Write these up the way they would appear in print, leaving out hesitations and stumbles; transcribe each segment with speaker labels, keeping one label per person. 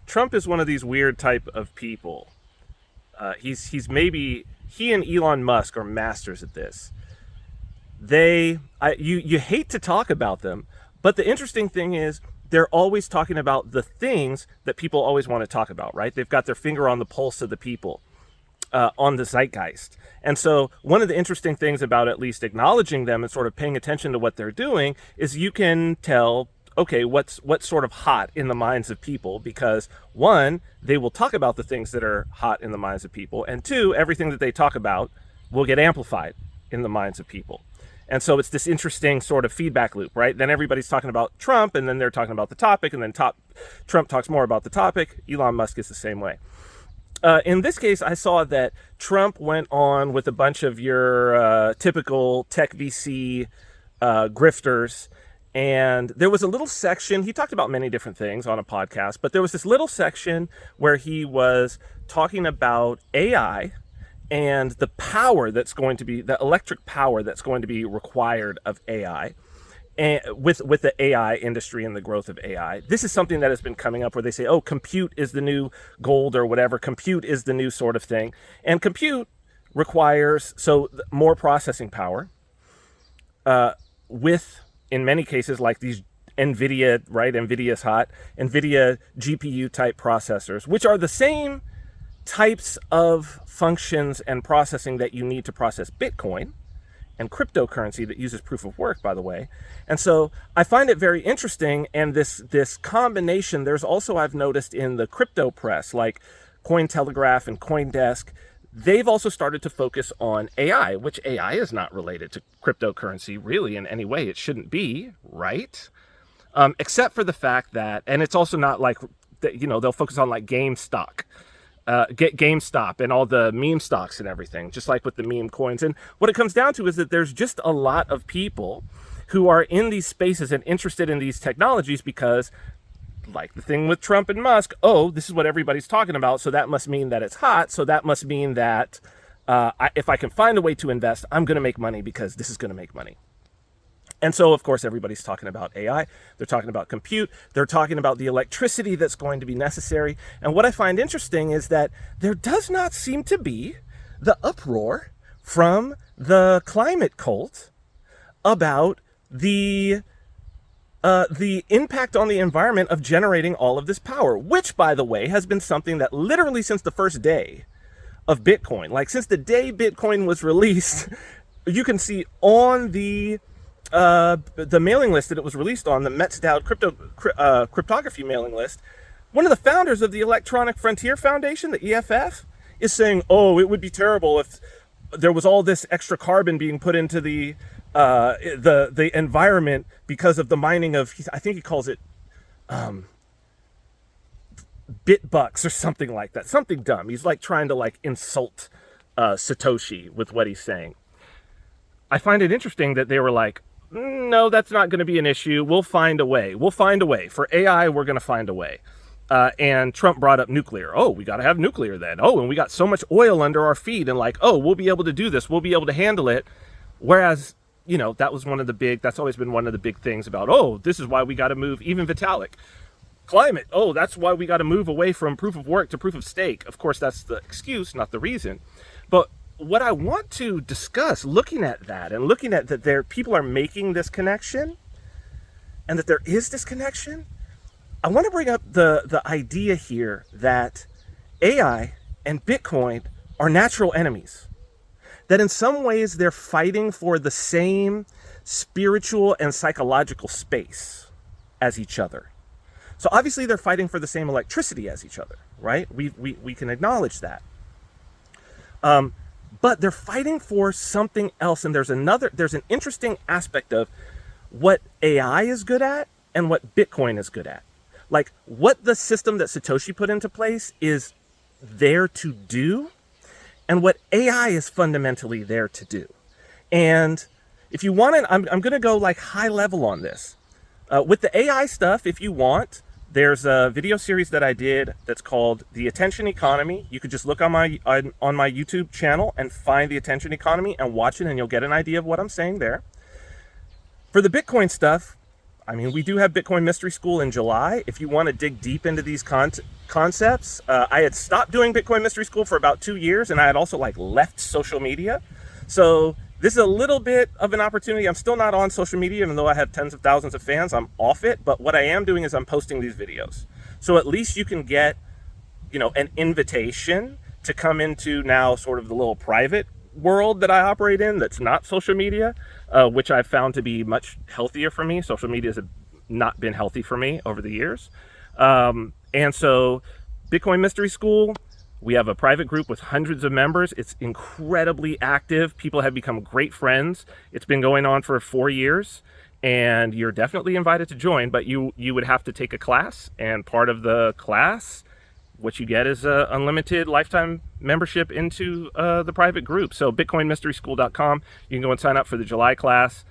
Speaker 1: Trump is one of these weird type of people. He's maybe, he and Elon Musk are masters at this. You hate to talk about them, but the interesting thing is they're always talking about the things that people always want to talk about, right? They've got their finger on the pulse of the people, on the zeitgeist. And so one of the interesting things about at least acknowledging them and sort of paying attention to what they're doing is you can tell, okay, what's sort of hot in the minds of people, because one, they will talk about the things that are hot in the minds of people, and two, everything that they talk about will get amplified in the minds of people. And so it's this interesting sort of feedback loop, right? Then everybody's talking about Trump, and then they're talking about the topic, and then Trump talks more about the topic. Elon Musk is the same way. In this case, I saw that Trump went on with a bunch of your typical tech VC grifters, and there was a little section. He talked about many different things on a podcast, but there was this little section where he was talking about AI and the power that's going to be, the electric power that's going to be required of AI, and with the AI industry and the growth of AI. This is something that has been coming up where they say, oh, compute is the new gold or whatever. Compute is the new sort of thing. And compute requires, more processing power with, in many cases, like these NVIDIA, right? NVIDIA's hot. NVIDIA GPU type processors, which are the same types of functions and processing that you need to process Bitcoin and cryptocurrency that uses proof of work, by the way. And so I find it very interesting. And this combination, there's also, I've noticed in the crypto press, like Cointelegraph and CoinDesk, they've also started to focus on AI, which AI is not related to cryptocurrency really in any way. It shouldn't be, right? Except for the fact that, and it's also not like, they'll focus on like GameStop and all the meme stocks and everything, just like with the meme coins. And what it comes down to is that there's just a lot of people who are in these spaces and interested in these technologies because, like the thing with Trump and Musk, oh, this is what everybody's talking about, so that must mean that it's hot, so that must mean that if I can find a way to invest, I'm going to make money because this is going to make money. And so, of course, everybody's talking about AI. They're talking about compute. They're talking about the electricity that's going to be necessary. And what I find interesting is that there does not seem to be the uproar from the climate cult about the impact on the environment of generating all of this power, which, by the way, has been something that literally since the first day of Bitcoin, like since the day Bitcoin was released, you can see on the mailing list that it was released on, the Metzdowd cryptography mailing list, one of the founders of the Electronic Frontier Foundation, the EFF, is saying, oh, it would be terrible if there was all this extra carbon being put into the environment because of the mining of, I think he calls it bitbucks or something like that, something dumb. He's like trying to like insult Satoshi with what he's saying. I find it interesting that they were like, no, that's not going to be an issue. We'll find a way. We'll find a way. For AI, we're going to find a way. And Trump brought up nuclear. Oh, we got to have nuclear then. Oh, and we got so much oil under our feet. And like, oh, we'll be able to do this. We'll be able to handle it. Whereas, that was that's always been one of the big things about, oh, this is why we got to move, even Vitalik. Climate. Oh, that's why we got to move away from proof of work to proof of stake. Of course, that's the excuse, not the reason. But what I want to discuss, looking at that and looking at that people are making this connection and that there is this connection, I want to bring up the idea here that AI and Bitcoin are natural enemies. That in some ways they're fighting for the same spiritual and psychological space as each other. So obviously they're fighting for the same electricity as each other, right? We can acknowledge that. But they're fighting for something else. And there's an interesting aspect of what AI is good at and what Bitcoin is good at. Like what the system that Satoshi put into place is there to do and what AI is fundamentally there to do. And if you want to, I'm going to go like high level on this. With the AI stuff, if you want, there's a video series that I did that's called The Attention Economy. You could just look on my YouTube channel and find The Attention Economy and watch it, and you'll get an idea of what I'm saying there. For the Bitcoin stuff, I mean, we do have Bitcoin Mystery School in July. If you want to dig deep into these concepts, I had stopped doing Bitcoin Mystery School for about 2 years, and I had also left social media. So this is a little bit of an opportunity. I'm still not on social media, even though I have tens of thousands of fans. I'm off it. But what I am doing is I'm posting these videos. So at least you can get, an invitation to come into now sort of the little private world that I operate in that's not social media, which I've found to be much healthier for me. Social media has not been healthy for me over the years. And so Bitcoin Mystery School, we have a private group with hundreds of members. It's incredibly active. People have become great friends. It's been going on for 4 years, and you're definitely invited to join, but you would have to take a class, and part of the class, what you get is an unlimited lifetime membership into the private group. So bitcoinmysteryschool.com, you can go and sign up for the July class.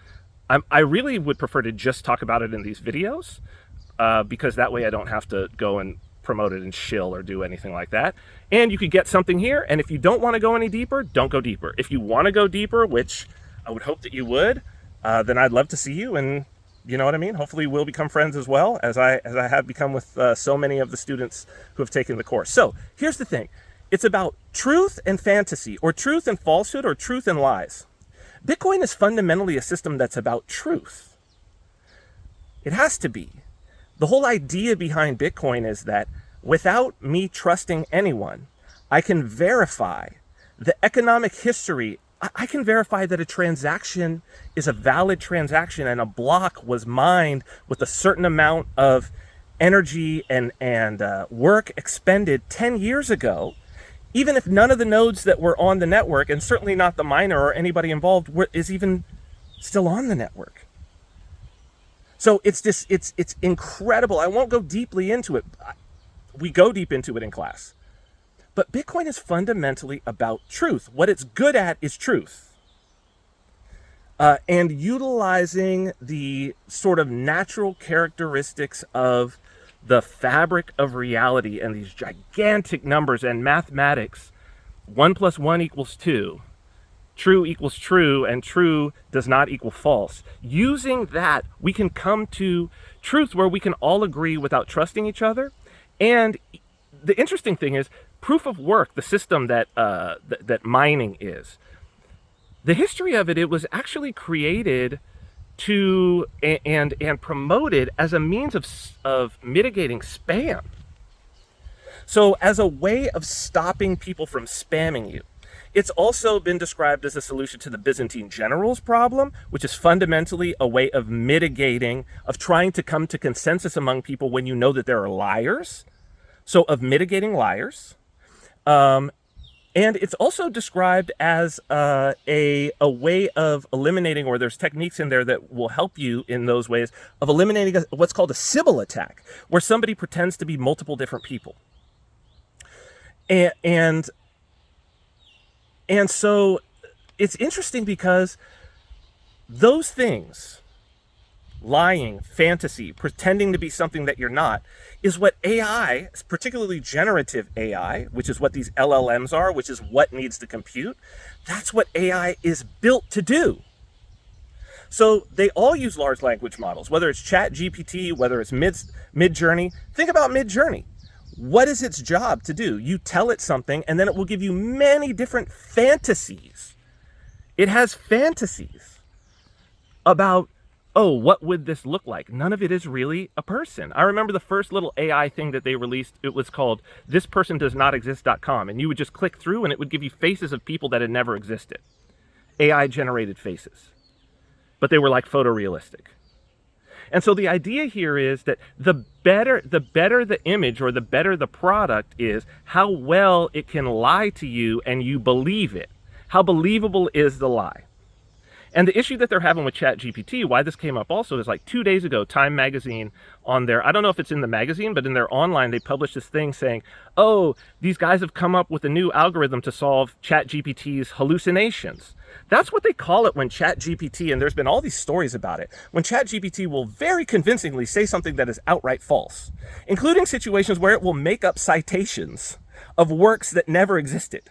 Speaker 1: I really would prefer to just talk about it in these videos, because that way I don't have to go and promote it and shill or do anything like that. And you could get something here, and if you don't want to go any deeper, don't go deeper. If you want to go deeper, which I would hope that you would, then I'd love to see you, and you know what I mean? Hopefully we'll become friends as well, as I have become with so many of the students who have taken the course. So here's the thing. It's about truth and fantasy, or truth and falsehood, or truth and lies. Bitcoin is fundamentally a system that's about truth. It has to be. The whole idea behind Bitcoin is that without me trusting anyone, I can verify the economic history. I can verify that a transaction is a valid transaction and a block was mined with a certain amount of energy and work expended 10 years ago, even if none of the nodes that were on the network, and certainly not the miner or anybody involved, is even still on the network. So it's incredible. I won't go deeply into it. We go deep into it in class. But Bitcoin is fundamentally about truth. What it's good at is truth. And utilizing the sort of natural characteristics of the fabric of reality and these gigantic numbers and mathematics. 1 + 1 = 2. True equals true, and true does not equal false. Using that, we can come to truth where we can all agree without trusting each other. And the interesting thing is, proof of work, the system that mining is, the history of it was actually created to and promoted as a means of mitigating spam. So as a way of stopping people from spamming you. It's also been described as a solution to the Byzantine generals problem, which is fundamentally a way of mitigating, of trying to come to consensus among people when you know that there are liars. So of mitigating liars. And it's also described as a way of eliminating, or there's techniques in there that will help you in those ways of eliminating what's called a Sybil attack, where somebody pretends to be multiple different people. And so it's interesting because those things, lying, fantasy, pretending to be something that you're not, is what AI, particularly generative AI, which is what these LLMs are, which is what needs to compute, that's what AI is built to do. So they all use large language models, whether it's ChatGPT, whether it's Midjourney. Think about Midjourney. What is its job to do? You tell it something, and then it will give you many different fantasies. It has fantasies about, oh, what would this look like? None of it is really a person. I remember the first little AI thing that they released, it was called thispersondoesnotexist.com, and you would just click through and it would give you faces of people that had never existed. AI generated faces. But they were like photorealistic. And so the idea here is that the better the image, or the better the product is, how well it can lie to you and you believe it. How believable is the lie? And the issue that they're having with ChatGPT, why this came up also, is like 2 days ago, Time Magazine on their, I don't know if it's in the magazine, but in their online, they published this thing saying, oh, these guys have come up with a new algorithm to solve ChatGPT's hallucinations. That's what they call it when ChatGPT, and there's been all these stories about it, when ChatGPT will very convincingly say something that is outright false, including situations where it will make up citations of works that never existed.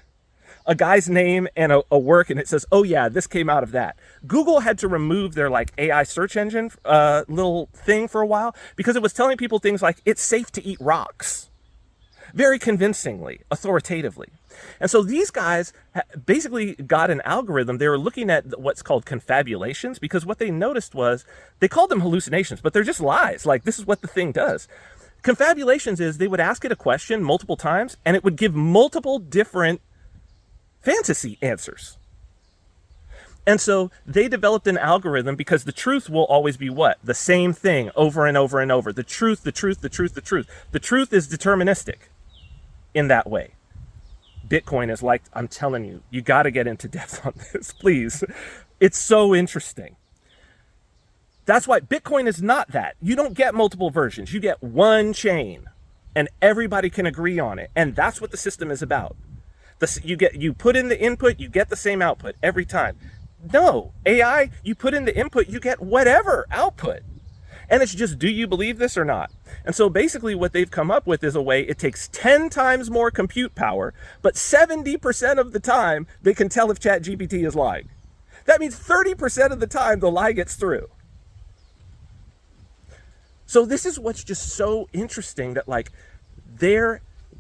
Speaker 1: a guy's name and a work, and it says, oh yeah, this came out of that. Google had to remove their like AI search engine little thing for a while because it was telling people things like it's safe to eat rocks, very convincingly, authoritatively. And so these guys basically got an algorithm. They were looking at what's called confabulations, because what they noticed was they called them hallucinations, but they're just lies. Like, this is what the thing does. Confabulations is they would ask it a question multiple times and it would give multiple different fantasy answers. And so they developed an algorithm because the truth will always be what? The same thing over and over and over. The truth, the truth, the truth, the truth. The truth is deterministic in that way. Bitcoin is like, I'm telling you, you got to get into depth on this, please. It's so interesting. That's why Bitcoin is not that. You don't get multiple versions. You get one chain and everybody can agree on it. And that's what the system is about. You put in the input, you get the same output every time. No, AI, you put in the input, you get whatever output. And it's just, do you believe this or not? And so basically what they've come up with is a way it takes 10 times more compute power, but 70% of the time they can tell if ChatGPT is lying. That means 30% of the time the lie gets through. So this is what's just so interesting, that like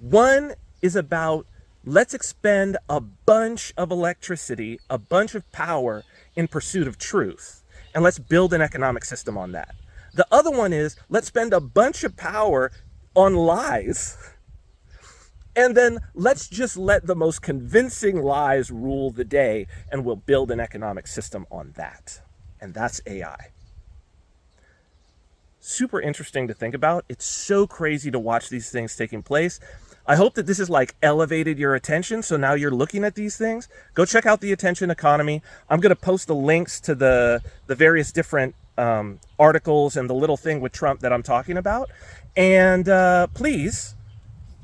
Speaker 1: one is about, let's expend a bunch of electricity, a bunch of power in pursuit of truth, and let's build an economic system on that. The other one is, let's spend a bunch of power on lies, and then let's just let the most convincing lies rule the day, and we'll build an economic system on that. And that's AI. Super interesting to think about. It's so crazy to watch these things taking place. I hope that this has like elevated your attention, so now you're looking at these things. Go check out the attention economy. I'm going to post the links to the various different articles and the little thing with Trump that I'm talking about. And please,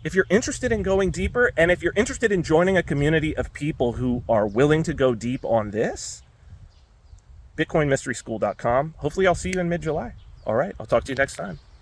Speaker 1: if you're interested in going deeper, and if you're interested in joining a community of people who are willing to go deep on this, bitcoinmysteryschool.com. Hopefully I'll see you in mid-July. All right, I'll talk to you next time.